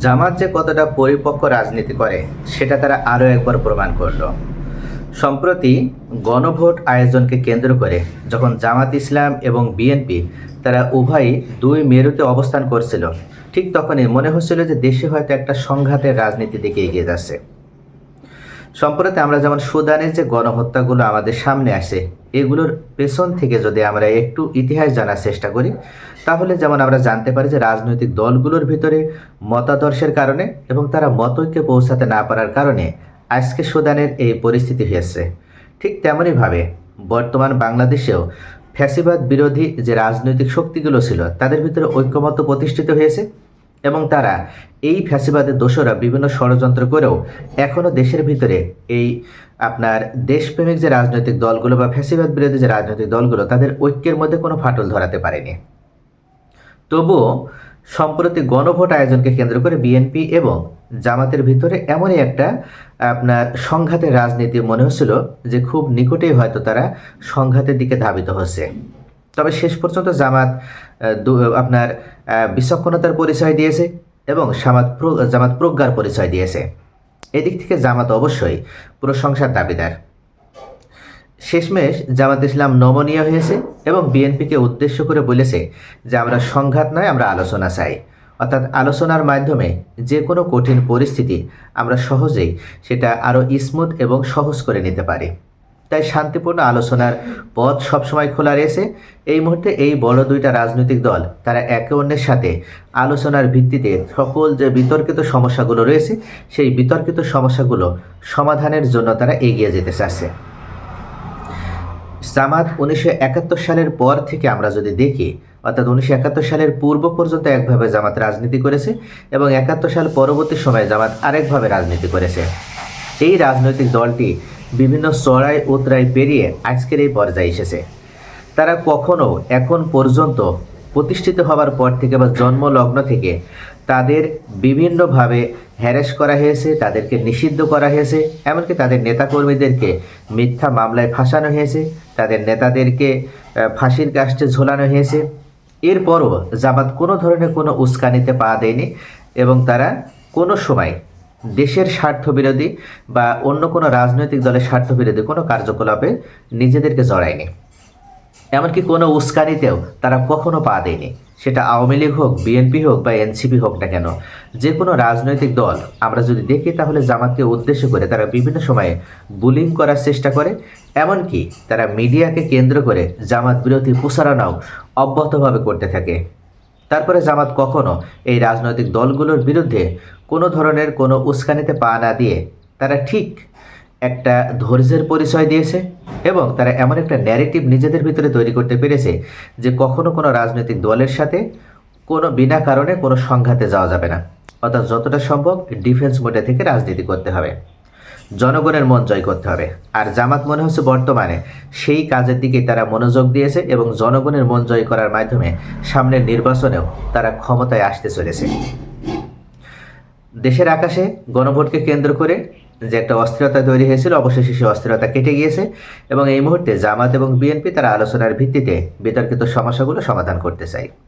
জামাত যে কতটা পরিপক্ক রাজনীতি করে সেটা তারা আরও একবার প্রমাণ করল। সম্প্রতি গণভোট আয়োজনকে কেন্দ্র করে যখন জামাত ইসলাম এবং বিএনপি তারা উভয়ই দুই মেরুতে অবস্থান করছিল, ঠিক তখনই মনে হচ্ছিল যে দেশে হয়তো একটা সংঘাতের রাজনীতি দিকে এগিয়ে যাচ্ছে। সম্প্রতি আমরা যেমন সুদানের যে গণহত্যাগুলো আমাদের সামনে আসে, এগুলোর পেছন থেকে যদি আমরা একটু ইতিহাস জানার চেষ্টা করি, তাহলে যেমন আমরা জানতে পারি যে রাজনৈতিক দলগুলোর ভিতরে মতাদর্শের কারণে এবং তারা মতৈক্যে পৌঁছাতে না পারার কারণে আজকে সুদানের এই পরিস্থিতি হয়েছে। ঠিক তেমনইভাবে বর্তমান বাংলাদেশেও ফ্যাসিবাদ বিরোধী যে রাজনৈতিক শক্তিগুলো ছিল তাদের ভিতরে ঐক্যমত্য প্রতিষ্ঠিত হয়েছে এবং তারা এই ফ্যাসিবাদের দোষরা বিভিন্ন ষড়যন্ত্র করেও এখনও দেশের ভিতরে এই আপনার দেশপ্রেমিক যে রাজনৈতিক দলগুলো বা ফ্যাসিবাদ বিরোধী যে রাজনৈতিক দলগুলো তাদের ঐক্যের মধ্যে কোনো ফাটল ধরাতে পারেনি। তবুও সম্প্রতি গণভোট আয়োজনকে কেন্দ্র করে বিএনপি এবং জামাতের ভিতরে এমনই একটা আপনার সংঘাতের রাজনীতি মনে হচ্ছিল যে খুব নিকটেই হয়তো তারা সংঘাতের দিকে ধাবিত হচ্ছে। তবে শেষ পর্যন্ত জামাত আপনার বিচক্ষণতার পরিচয় দিয়েছে এবং জামাত প্রজ্ঞার পরিচয় দিয়েছে। এদিক থেকে জামাত অবশ্যই প্রশংসার দাবিদার। শেষমেশ জামাত ইসলাম নমনীয় হয়েছে এবং বিএনপিকে উদ্দেশ্য করে বলেছে যে আমরা সংঘাত নয়, আমরা আলোচনা চাই। অর্থাৎ আলোচনার মাধ্যমে যে কোনো কঠিন পরিস্থিতি আমরা সহজেই সেটা আরও স্মুথ এবং সহজ করে নিতে পারি। তাই শান্তিপূর্ণ আলোচনার পথ সবসময় খোলা রয়েছে। এই মুহূর্তে এই বড় দুইটা রাজনৈতিক দল তারা একে অন্যের সাথে আলোচনার ভিত্তিতে সকল যে বিতর্কিত সমস্যাগুলো রয়েছে সেই বিতর্কিত সমস্যাগুলো সমাধানের জন্য তারা এগিয়ে যেতে চাচ্ছে। জামাত 1971 সালের পর থেকে আমরা যদি দেখি, অর্থাৎ 1971 সালের পূর্ব পর্যন্ত একভাবে জামাত রাজনীতি করেছে এবং 71 সাল পরবর্তী সময়ে জামাত আরেকভাবে রাজনীতি করেছে। এই রাজনৈতিক দলটি বিভিন্ন চড়াই উতরাই পেরিয়ে আজকের এই পর্যায়ে এসেছে। তারা কখনো এখন পর্যন্ত প্রতিষ্ঠিত হওয়ার পর থেকে বা জন্মলগ্ন থেকে তাদের বিভিন্নভাবে হ্যারাস করা হয়েছে, তাদেরকে নিষিদ্ধ করা হয়েছে, এমনকি তাদের নেতাকর্মীদেরকে মিথ্যা মামলায় ফাঁসানো হয়েছে, তাদের নেতাদেরকে ফাঁসির কাস্টে ঝোলানো হয়েছে। এরপরও জামাত কোনো ধরনের কোনো উস্কানিতে পা দেয়নি এবং তারা কোনো সময় দেশের স্বার্থবিরোধী বা অন্য কোনো রাজনৈতিক দলের স্বার্থবিরোধী কোনো কার্যকলাপে নিজেদেরকে জড়ায়নি। এমনকি কোনো উস্কানিতেও তারা কখনো পা দেয়নি। সেটা আওয়ামী লীগ হোক, বিএনপি হোক বা এনসিপি হোক না কেন, যে কোনো রাজনৈতিক দল আমরা যদি দেখি তাহলে জামাতকে উদ্দেশ্য করে তারা বিভিন্ন সময়ে বুলিং করার চেষ্টা করে। এমনকি তারা মিডিয়াকে কেন্দ্র করে জামাত বিরোধী প্রচারণাও অব্যাহতভাবে করতে থাকে। তারপরে জামাত কখনো এই রাজনৈতিক দলগুলোর বিরুদ্ধে কোনো ধরনের কোনো উস্কানিতে পা না দিয়ে তারা ঠিক একটা ধৈর্যের পরিচয় দিয়েছে এবং তারা এমন একটা ন্যারেটিভ নিজেদের ভিতরে তৈরি করতে পেরেছে যে কখনো কোনো রাজনৈতিক দলের সাথে কোনো বিনা কারণে কোনো সংঘাতে যাওয়া যাবে না। অর্থাৎ যতটা সম্ভব ডিফেন্স মোডে থেকে রাজনীতি করতে হবে, জনগণের মন জয় করতে হবে। আর জামাত মনে হচ্ছে বর্তমানে সেই কাজের দিকে তারা মনোযোগ দিয়েছে এবং জনগণের মন জয় করার মাধ্যমে সামনের নির্বাচনেও তারা ক্ষমতায় আসতে চলেছে। দেশের আকাশে গণভোটকে কেন্দ্র করে যে একটা অস্থিরতা তৈরি হয়েছিল, অবশেষে সেই অস্থিরতা কেটে গিয়েছে এবং এই মুহূর্তে জামাত এবং বিএনপি তারা আলোচনার ভিত্তিতে বিতর্কিত সমস্যাগুলো সমাধান করতে চায়।